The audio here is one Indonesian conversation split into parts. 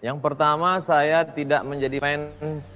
Yang pertama, saya tidak menjadi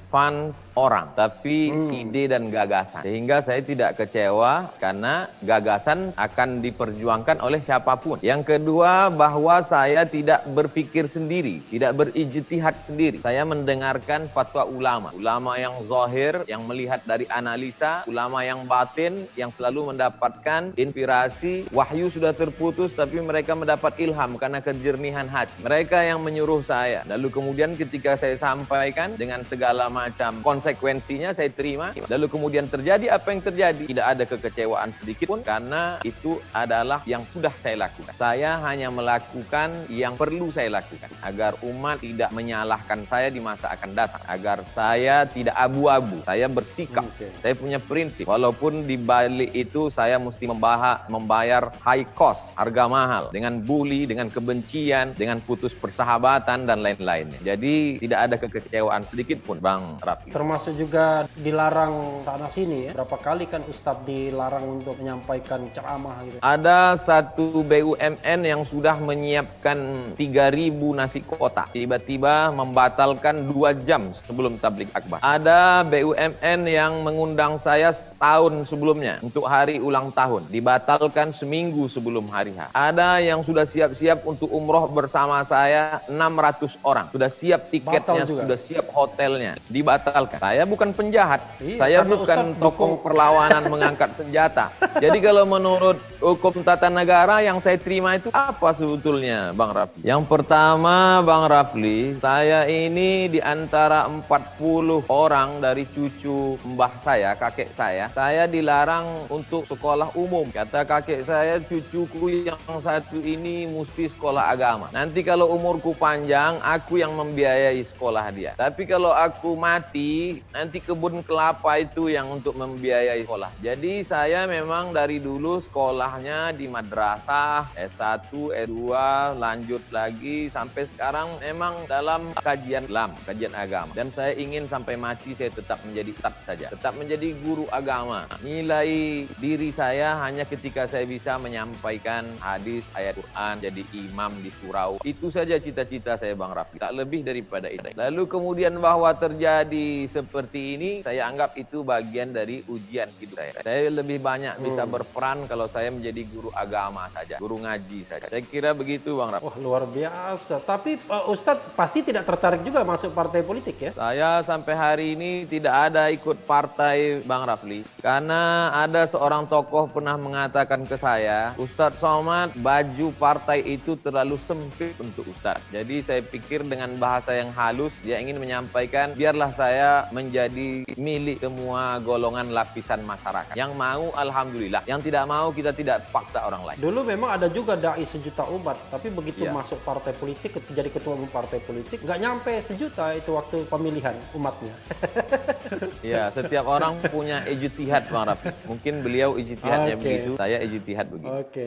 fans orang, tapi ide dan gagasan. Sehingga saya tidak kecewa karena gagasan akan diperjuangkan oleh siapapun. Yang kedua, bahwa saya tidak berpikir sendiri, tidak berijtihad sendiri. Saya mendengarkan fatwa ulama. Ulama yang zahir, yang melihat dari analisa, ulama yang batin, yang selalu mendapatkan inspirasi. Wahyu sudah terputus, tapi mereka mendapat ilham karena kejernihan hati. Mereka yang menyuruh saya. Lalu kemudian ketika saya sampaikan dengan segala macam konsekuensinya saya terima. Lalu kemudian terjadi apa yang terjadi. Tidak ada kekecewaan sedikit pun karena itu adalah yang sudah saya lakukan. Saya hanya melakukan yang perlu saya lakukan agar umat tidak menyalahkan saya di masa akan datang. Agar saya tidak abu-abu. Saya bersikap. Saya punya prinsip. Walaupun di balik itu saya mesti membayar high cost, harga mahal dengan bully, dengan kebencian, dengan putus persahabatan dan lain-lainnya. Jadi tidak ada kekecewaan sedikit pun, Bang Raffi. Termasuk juga dilarang sana sini ya. Berapa kali kan Ustadz dilarang untuk menyampaikan ceramah gitu. Ada satu BUMN yang sudah menyiapkan 3.000 nasi kotak. Tiba-tiba membatalkan 2 jam sebelum tabligh akbar. Ada BUMN yang mengundang saya setahun sebelumnya untuk hari ulang tahun. Dibatalkan seminggu sebelum hari H. Ada yang sudah siap-siap untuk umroh bersama saya 600 orang. Sudah siap tiketnya, sudah siap hotelnya. Dibatalkan. Saya bukan penjahat. Saya bukan tokoh perlawanan mengangkat senjata. Jadi kalau menurut hukum tata negara yang saya terima itu apa sebetulnya, Bang Rafli? Yang pertama, Bang Rafli, saya ini di antara 40 orang dari cucu mbah saya, kakek saya dilarang untuk sekolah umum. Kata kakek saya, cucuku yang satu ini mesti sekolah agama. Nanti kalau umurku panjang, aku yang membiayai sekolah dia. Tapi kalau aku mati, nanti kebun kelapa itu yang untuk membiayai sekolah. Jadi saya memang dari dulu sekolahnya di madrasah, S1, S2, lanjut lagi sampai sekarang memang dalam kajian Islam, kajian agama. Dan saya ingin sampai mati saya tetap menjadi ustadz saja, tetap menjadi guru agama. Nilai diri saya hanya ketika saya bisa menyampaikan hadis, ayat Quran, jadi imam di surau. Itu saja cita-cita saya, Bang Raffi. Tak lebih daripada itu. Lalu kemudian bahwa terjadi seperti ini, saya anggap itu bagian dari ujian hidup saya. Saya lebih banyak bisa berperan kalau saya menjadi guru agama saja, guru ngaji saja. Saya kira begitu, Bang Raffi. Wah, luar biasa. Tapi Ustadz pasti tidak tertarik juga masuk partai politik ya? Saya sampai hari ini tidak ada ikut partai, Bang Rafli. Karena ada seorang tokoh pernah mengatakan ke saya, Ustadz Somad, baju partai itu terlalu sempit untuk Ustadz. Jadi saya pikir dengan bahasa yang halus, dia ingin menyampaikan, biarlah saya menjadi milik semua golongan lapisan masyarakat. Yang mau, alhamdulillah. Yang tidak mau, kita tidak paksa orang lain. Dulu memang ada juga dai sejuta umat, tapi begitu masuk partai politik, jadi ketua umum partai politik, nggak nyampe sejuta itu waktu pemilihan umatnya. Ya, setiap orang punya ijtihad, Bang Raffi. Mungkin beliau ijtihadnya begitu, saya ijtihad begitu. Oke.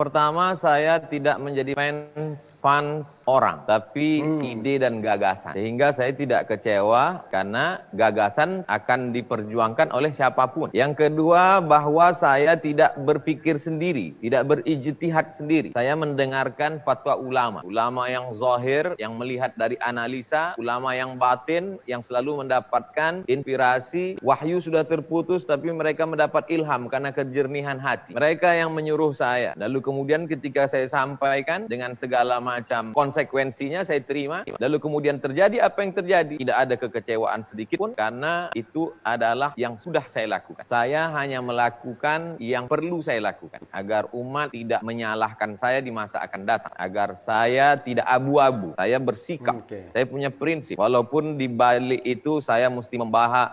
Pertama, saya tidak menjadi fans orang, tapi ide dan gagasan. Sehingga saya tidak kecewa karena gagasan akan diperjuangkan oleh siapapun. Yang kedua, bahwa saya tidak berpikir sendiri, tidak berijtihad sendiri. Saya mendengarkan fatwa ulama. Ulama yang zahir, yang melihat dari analisa, ulama yang batin, yang selalu mendapatkan inspirasi. Wahyu sudah terputus, tapi mereka mendapat ilham karena kejernihan hati. Mereka yang menyuruh saya. Lalu Lalu kemudian ketika saya sampaikan dengan segala macam konsekuensinya saya terima. Lalu kemudian terjadi apa yang terjadi. Tidak ada kekecewaan sedikit pun karena itu adalah yang sudah saya lakukan. Saya hanya melakukan yang perlu saya lakukan agar umat tidak menyalahkan saya di masa akan datang. Agar saya tidak abu-abu. Saya bersikap. Saya punya prinsip. Walaupun di balik itu saya mesti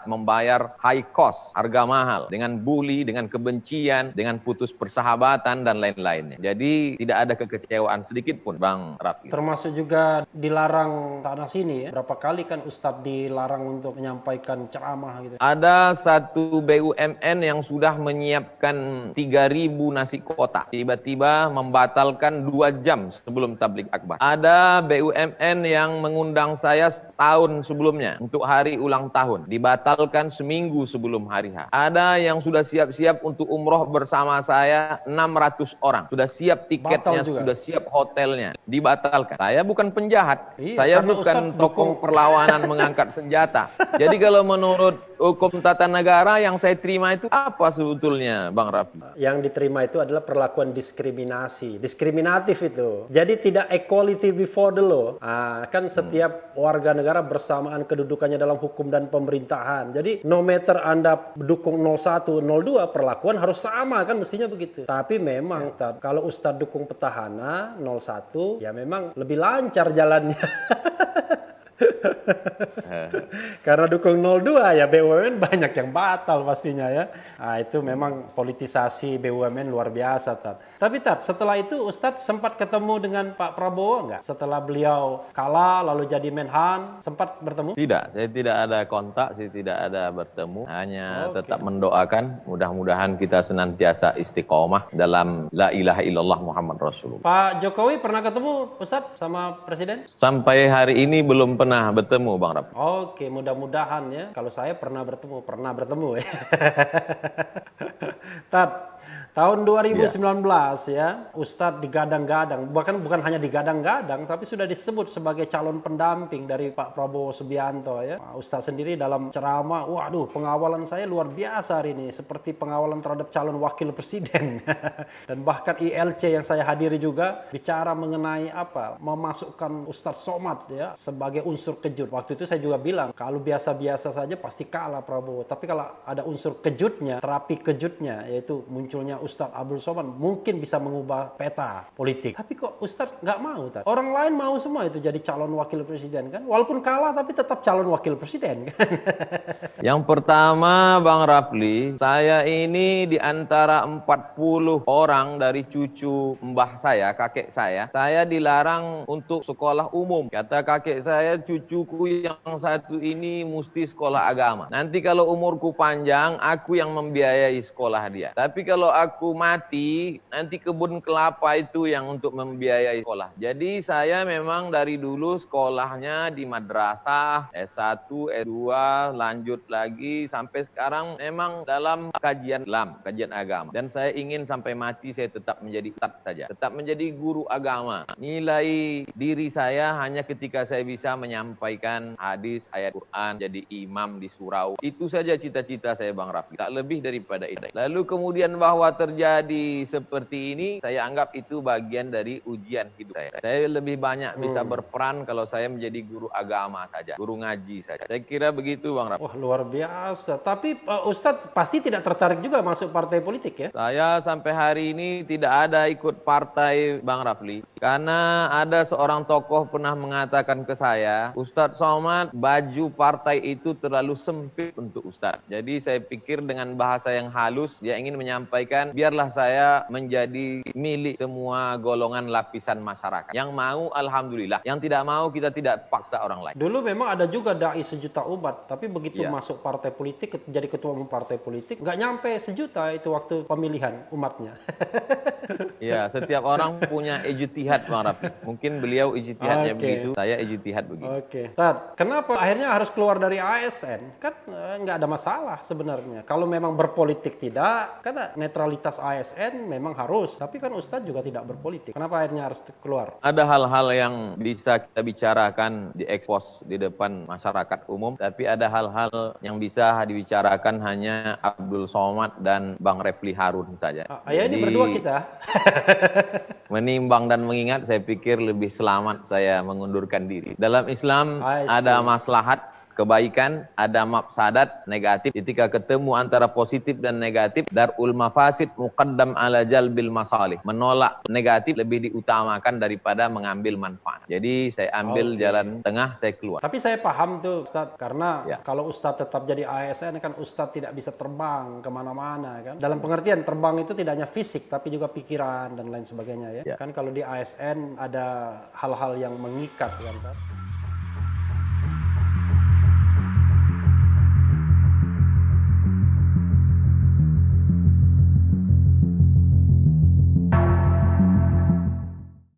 membayar high cost, harga mahal. Dengan bully, dengan kebencian, dengan putus persahabatan dan lain-lainnya. Jadi tidak ada kekecewaan sedikit pun, Bang Raffi. Termasuk juga dilarang tanah sini ya. Berapa kali kan Ustadz dilarang untuk menyampaikan ceramah gitu. Ada satu BUMN yang sudah menyiapkan 3.000 nasi kotak. Tiba-tiba membatalkan 2 jam sebelum tablik akbar. Ada BUMN yang mengundang saya setahun sebelumnya untuk hari ulang tahun. Dibatalkan seminggu sebelum hari H. Ada yang sudah siap-siap untuk umroh bersama saya 600 orang. Sudah siap tiketnya, sudah siap hotelnya. Dibatalkan. Saya bukan penjahat. Saya bukan tokoh perlawanan mengangkat senjata. Jadi kalau menurut hukum tata negara yang saya terima itu apa sebetulnya, Bang Raffi? Yang diterima itu adalah perlakuan diskriminasi. Diskriminatif itu. Jadi tidak equality before the law. Kan setiap warga negara bersamaan kedudukannya dalam hukum dan pemerintahan. Jadi no matter Anda dukung 01, 02, perlakuan harus sama kan mestinya begitu. Tapi memang kalau Ustadz dukung petahana 01, ya memang lebih lancar jalannya. Karena dukung 02 ya BUMN banyak yang batal pastinya ya. Itu memang politisasi BUMN luar biasa Tat. Tapi Tat, setelah itu Ustadz sempat ketemu dengan Pak Prabowo nggak? Setelah beliau kalah lalu jadi Menhan, sempat bertemu? Tidak, saya tidak ada kontak, saya tidak ada bertemu. Hanya tetap mendoakan mudah-mudahan kita senantiasa istiqomah dalam la ilaha illallah Muhammad Rasulullah. Pak Jokowi pernah ketemu Ustadz sama Presiden? Sampai hari ini belum pernah bertemu, Bang Raffi. Oke, mudah-mudahan ya. Kalau saya pernah bertemu ya. Tat, tahun 2019 ya, Ustadz digadang-gadang, bahkan bukan hanya digadang-gadang, tapi sudah disebut sebagai calon pendamping dari Pak Prabowo Subianto ya. Ustadz sendiri dalam ceramah, waduh pengawalan saya luar biasa hari ini, seperti pengawalan terhadap calon wakil presiden. Dan bahkan ILC yang saya hadiri juga bicara mengenai memasukkan Ustadz Somad ya sebagai unsur kejut. Waktu itu saya juga bilang, kalau biasa-biasa saja pasti kalah Prabowo, tapi kalau ada unsur kejutnya, terapi kejutnya, yaitu munculnya Ustadz Abdul Somad mungkin bisa mengubah peta politik. Tapi kok Ustadz nggak mau? Orang lain mau semua itu jadi calon wakil presiden kan? Walaupun kalah tapi tetap calon wakil presiden kan? Yang pertama Bang Rafli, saya ini di antara 40 orang dari cucu mbah saya, kakek saya dilarang untuk sekolah umum. Kata kakek saya, cucuku yang satu ini mesti sekolah agama. Nanti kalau umurku panjang, aku yang membiayai sekolah dia. Tapi kalau aku mati, nanti kebun kelapa itu yang untuk membiayai sekolah. Jadi saya memang dari dulu sekolahnya di madrasah, S1, S2, lanjut lagi sampai sekarang memang dalam kajian Islam, kajian agama. Dan saya ingin sampai mati saya tetap menjadi ustadz saja, tetap menjadi guru agama. Nilai diri saya hanya ketika saya bisa menyampaikan hadis, ayat Quran, jadi imam di surau. Itu saja cita-cita saya Bang Raffi, tak lebih daripada itu. Lalu kemudian bahwa terjadi seperti ini, saya anggap itu bagian dari ujian hidup saya. Saya lebih banyak bisa berperan kalau saya menjadi guru agama saja, guru ngaji saja. Saya kira begitu Bang Raffi. Wah luar biasa. Tapi Ustadz pasti tidak tertarik juga masuk partai politik ya? Saya sampai hari ini tidak ada ikut partai Bang Rafli. Karena ada seorang tokoh pernah mengatakan ke saya, Ustadz Somad, baju partai itu terlalu sempit untuk Ustadz. Jadi saya pikir dengan bahasa yang halus, dia ingin menyampaikan, biarlah saya menjadi milik semua golongan lapisan masyarakat. Yang mau, alhamdulillah. Yang tidak mau, kita tidak paksa orang lain. Dulu memang ada juga dai sejuta umat, tapi begitu masuk partai politik, jadi ketua umum partai politik, nggak nyampe sejuta itu waktu pemilihan umatnya. Ya, setiap orang punya ijtihad Bang Raffi. Mungkin beliau ijtihadnya begitu, saya ijtihad begitu. Tat, kenapa akhirnya harus keluar dari ASN? Kan nggak ada masalah sebenarnya. Kalau memang berpolitik tidak, karena netralitas formalitas ASN memang harus, tapi kan Ustadz juga tidak berpolitik. Kenapa akhirnya harus keluar? Ada hal-hal yang bisa kita bicarakan diekspos di depan masyarakat umum, tapi ada hal-hal yang bisa dibicarakan hanya Abdul Somad dan Bang Refli Harun saja. Ya ini berdua kita. Menimbang dan mengingat, saya pikir lebih selamat saya mengundurkan diri. Dalam Islam ada maslahat, kebaikan, ada mafsadat, negatif. Ketika ketemu antara positif dan negatif, darul mafasid muqaddam ala jalbil masalih. Menolak negatif lebih diutamakan daripada mengambil manfaat. Jadi saya ambil jalan tengah, saya keluar. Tapi saya paham tuh Ustadz, karena kalau Ustadz tetap jadi ASN kan Ustadz tidak bisa terbang kemana-mana kan. Dalam pengertian terbang itu tidak hanya fisik, tapi juga pikiran dan lain sebagainya ya. Kan kalau di ASN ada hal-hal yang mengikat kan.